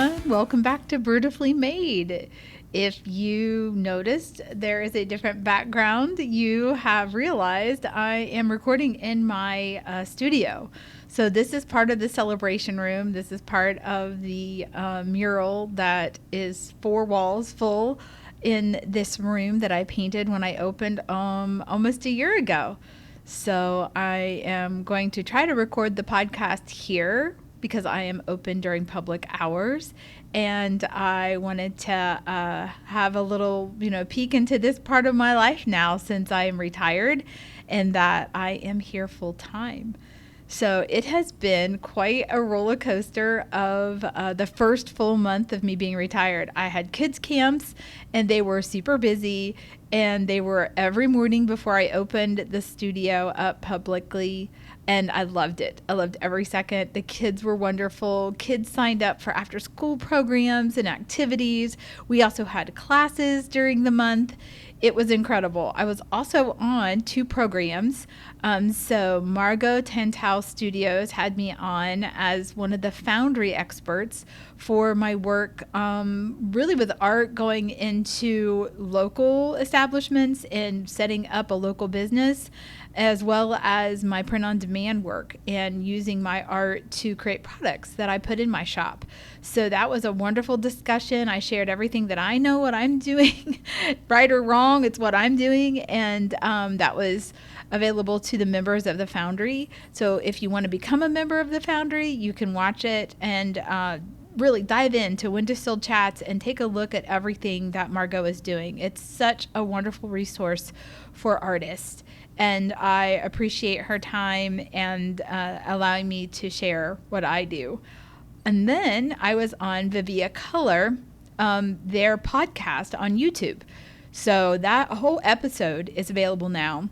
everyone. Welcome back to Brewtifully Made. If you noticed there is a different background, you have realized I am recording in my studio. So this is part of the celebration room. This is part of the mural that is 4 walls full in this room that I painted when I opened almost a year ago. So I am going to try to record the podcast here because I am open during public hours, and I wanted to have a little, peek into this part of my life now since I am retired and that I am here full time. So it has been quite a roller coaster of the first full month of me being retired. I had kids camps and they were super busy, and they were every morning before I opened the studio up publicly. And I loved it. I loved every second. The kids were wonderful. Kids signed up for after school programs and activities. We also had classes during the month. It was incredible. I was also on 2 programs. So Margot Tantau Studios had me on as one of the foundry experts for my work, really with art going into local establishments and setting up a local business, as well as my print-on-demand work and using my art to create products that I put in my shop. So that was a wonderful discussion. I shared everything that I know what I'm doing, right or wrong, it's what I'm doing, and that was available to the members of the Foundry. So if you want to become a member of the Foundry, you can watch it and really dive into Windowsill Chats and take a look at everything that Margot is doing. It's such a wonderful resource for artists. And I appreciate her time and allowing me to share what I do. And then I was on Vivia Color, their podcast on YouTube. So that whole episode is available now.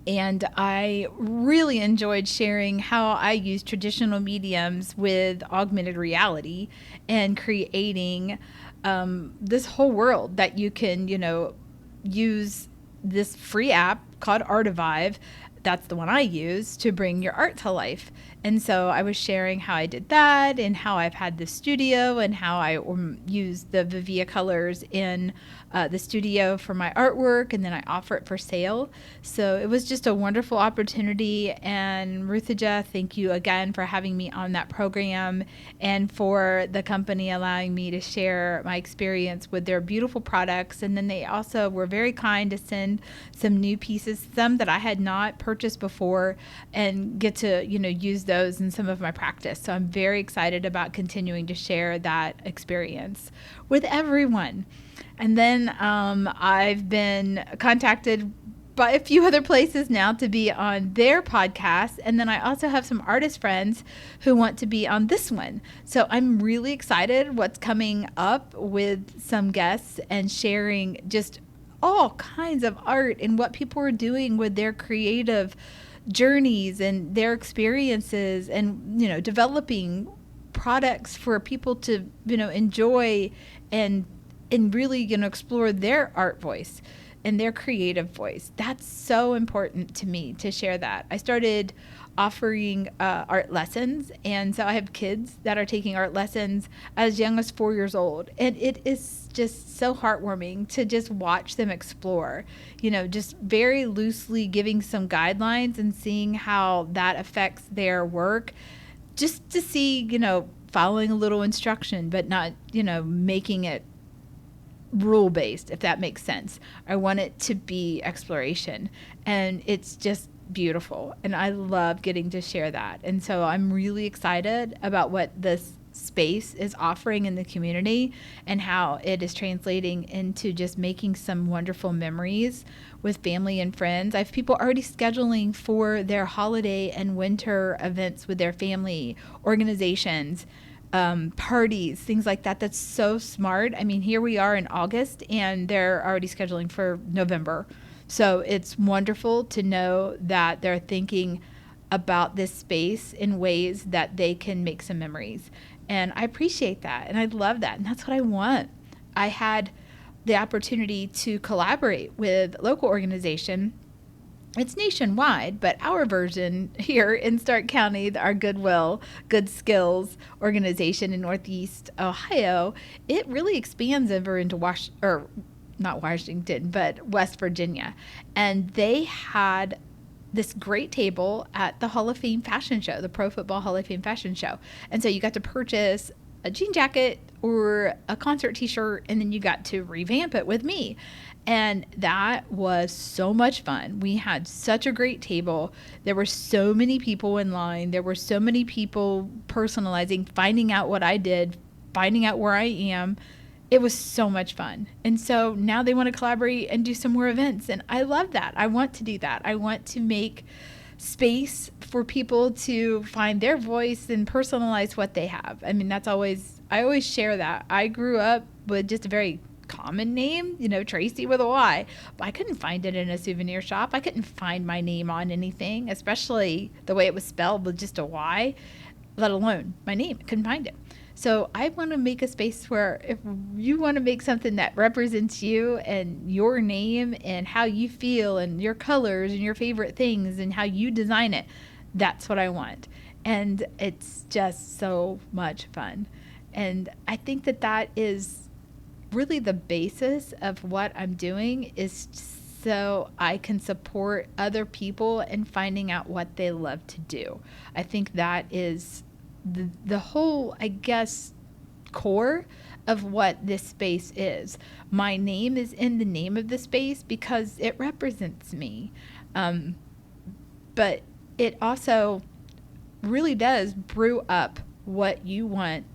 And I really enjoyed sharing how I use traditional mediums with augmented reality and creating this whole world that you can, use this free app called Artivive. That's the one I use to bring your art to life. And so I was sharing how I did that and how I've had the studio and how I use the Vivia colors in the studio for my artwork, and then I offer it for sale. So it was just a wonderful opportunity. And Ruthija, thank you again for having me on that program and for the company allowing me to share my experience with their beautiful products. And then they also were very kind to send some new pieces, some that I had not purchased before, and get to, use those in some of my practice. So I'm very excited about continuing to share that experience with everyone. And then I've been contacted by a few other places now to be on their podcast. And then I also have some artist friends who want to be on this one. So I'm really excited what's coming up with some guests and sharing just all kinds of art and what people are doing with their creative journeys and their experiences, and developing products for people to enjoy and really explore their art voice and their creative voice. That's so important to me to share that. I started offering art lessons, and so I have kids that are taking art lessons as young as 4 years old, and it is just so heartwarming to just watch them explore, just very loosely giving some guidelines and seeing how that affects their work, just to see, following a little instruction, but not, making it rule-based, if that makes sense. I want it to be exploration, and it's just beautiful, and I love getting to share that. And so I'm really excited about what this space is offering in the community and how it is translating into just making some wonderful memories with family and friends. I have people already scheduling for their holiday and winter events with their family, organizations, parties, things like that. That's so smart. I mean, here we are in August and they're already scheduling for November. So it's wonderful to know that they're thinking about this space in ways that they can make some memories. And I appreciate that. And I love that. And that's what I want. I had the opportunity to collaborate with a local organization It's nationwide, but our version here in Stark County, our Goodwill, Good Skills organization in Northeast Ohio, it really expands over into not Washington, but West Virginia. And they had this great table at the Hall of Fame fashion show, the Pro Football Hall of Fame fashion show. And so you got to purchase a jean jacket or a concert t-shirt, and then you got to revamp it with me. And that was so much fun. We had such a great table. There were so many people in line. There were so many people personalizing, finding out what I did, finding out where I am. It was so much fun. And so now they want to collaborate and do some more events. And I love that. I want to do that. I want to make space for people to find their voice and personalize what they have. I mean, I always share that. I grew up with just a very common name, Tracy with a Y, but I couldn't find it in a souvenir shop. I couldn't find my name on anything, especially the way it was spelled with just a Y, let alone my name. I couldn't find it. So I want to make a space where if you want to make something that represents you and your name and how you feel and your colors and your favorite things and how you design it, that's what I want. And it's just so much fun. And I think that is really the basis of what I'm doing, is so I can support other people in finding out what they love to do. I think that is the whole, I guess, core of what this space is. My name is in the name of the space because it represents me. But it also really does brew up what you want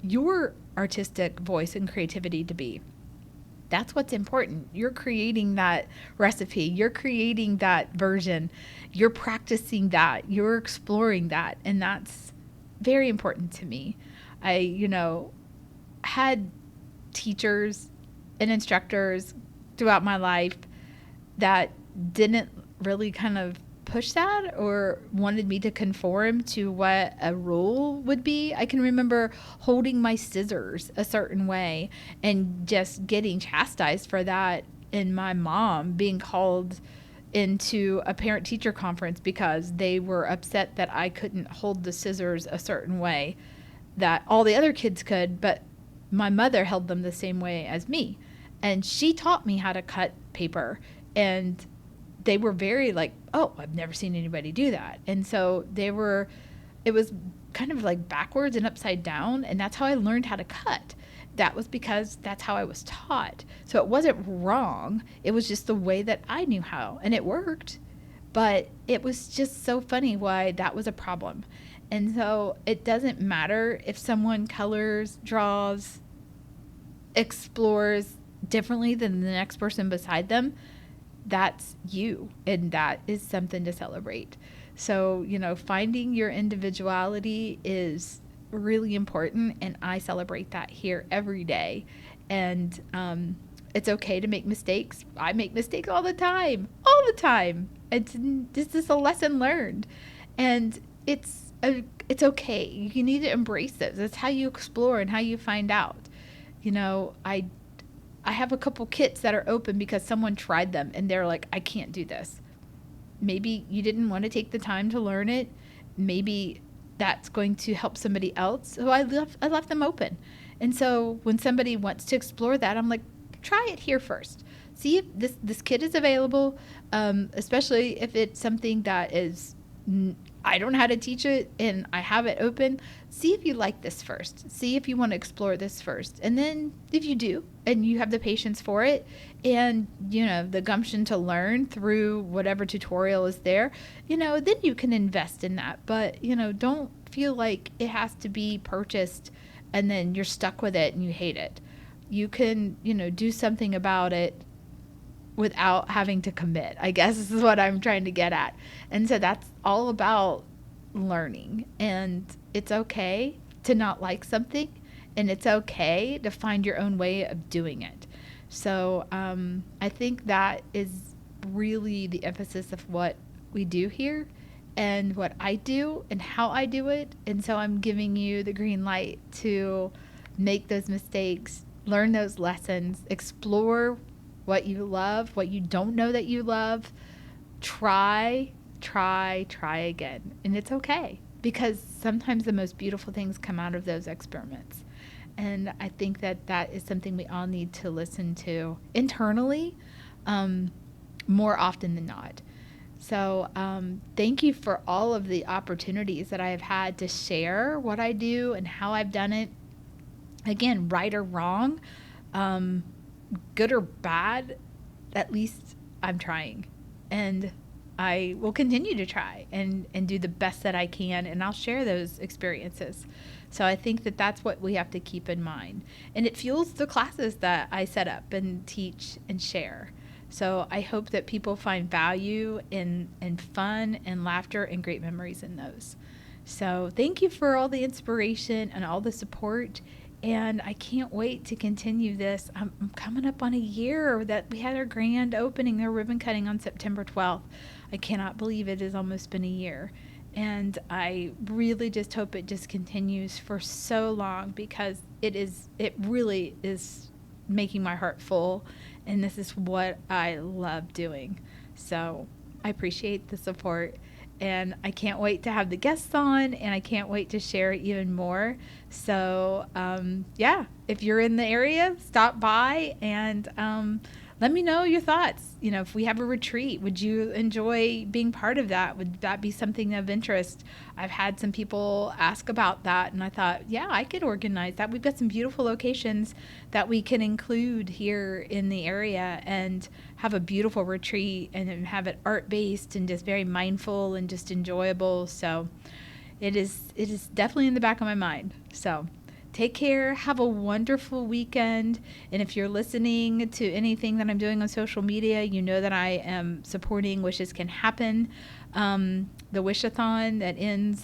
your artistic voice and creativity to be. That's what's important. You're creating that recipe. You're creating that version. You're practicing that. You're exploring that. And that's very important to me. I, had teachers and instructors throughout my life that didn't really kind of push that or wanted me to conform to what a rule would be. I can remember holding my scissors a certain way and just getting chastised for that, and my mom being called into a parent-teacher conference because they were upset that I couldn't hold the scissors a certain way that all the other kids could, but my mother held them the same way as me. And she taught me how to cut paper, and they were very like, oh, I've never seen anybody do that. And so it was kind of like backwards and upside down. And that's how I learned how to cut. That was because that's how I was taught. So it wasn't wrong. It was just the way that I knew how, and it worked. But it was just so funny why that was a problem. And so it doesn't matter if someone colors, draws, explores differently than the next person beside them. That's you, and that is something to celebrate. So, finding your individuality is really important, and I celebrate that here every day. And it's okay to make mistakes. I make mistakes all the time. It's just a lesson learned, and it's okay. You need to embrace those. That's how you explore and how you find out. I have a couple kits that are open because someone tried them and they're like, I can't do this. Maybe you didn't want to take the time to learn it. Maybe that's going to help somebody else. So I left them open. And so when somebody wants to explore that, I'm like, try it here first. See if this kit is available, especially if it's something that is, I don't know how to teach it and I have it open. See if you like this first. See if you want to explore this first. And then if you do, and you have the patience for it and, the gumption to learn through whatever tutorial is there, then you can invest in that. But, don't feel like it has to be purchased and then you're stuck with it and you hate it. You can, do something about it without having to commit, I guess is what I'm trying to get at. And so that's all about learning. And it's okay to not like something, and it's okay to find your own way of doing it. So I think that is really the emphasis of what we do here and what I do and how I do it. And so I'm giving you the green light to make those mistakes, learn those lessons, explore what you love, what you don't know that you love, try again. And it's okay, because sometimes the most beautiful things come out of those experiments. And I think that that is something we all need to listen to internally, more often than not. So thank you for all of the opportunities that I have had to share what I do and how I've done it. Again, right or wrong, good or bad, at least I'm trying. And I will continue to try and do the best that I can, and I'll share those experiences. So I think that that's what we have to keep in mind. And it fuels the classes that I set up and teach and share. So I hope that people find value in fun and laughter and great memories in those. So thank you for all the inspiration and all the support. And I can't wait to continue this. I'm coming up on a year that we had our grand opening, our ribbon cutting on September 12th. I cannot believe it has almost been a year. And I really just hope it just continues for so long, because it really is making my heart full. And this is what I love doing. So I appreciate the support. And I can't wait to have the guests on, and I can't wait to share even more. So, yeah, if you're in the area, stop by and let me know your thoughts. You know, if we have a retreat, would you enjoy being part of that? Would that be something of interest? I've had some people ask about that, and I thought, yeah, I could organize that. We've got some beautiful locations that we can include here in the area and have a beautiful retreat and have it art-based and just very mindful and just enjoyable. So it is definitely in the back of my mind. So take care. Have a wonderful weekend. And if you're listening to anything that I'm doing on social media, you know that I am supporting Wishes Can Happen, the Wish-a-thon that ends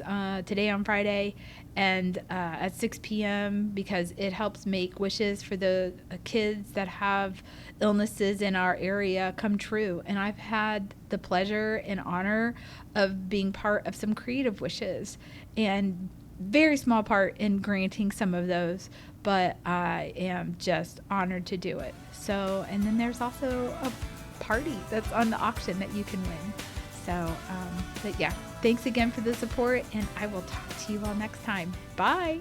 today on Friday and at 6 p.m. because it helps make wishes for the kids that have illnesses in our area come true. And I've had the pleasure and honor of being part of some creative wishes, and very small part in granting some of those, but I am just honored to do it. So, and then there's also a party that's on the auction that you can win. So, but yeah, thanks again for the support, and I will talk to you all next time. Bye.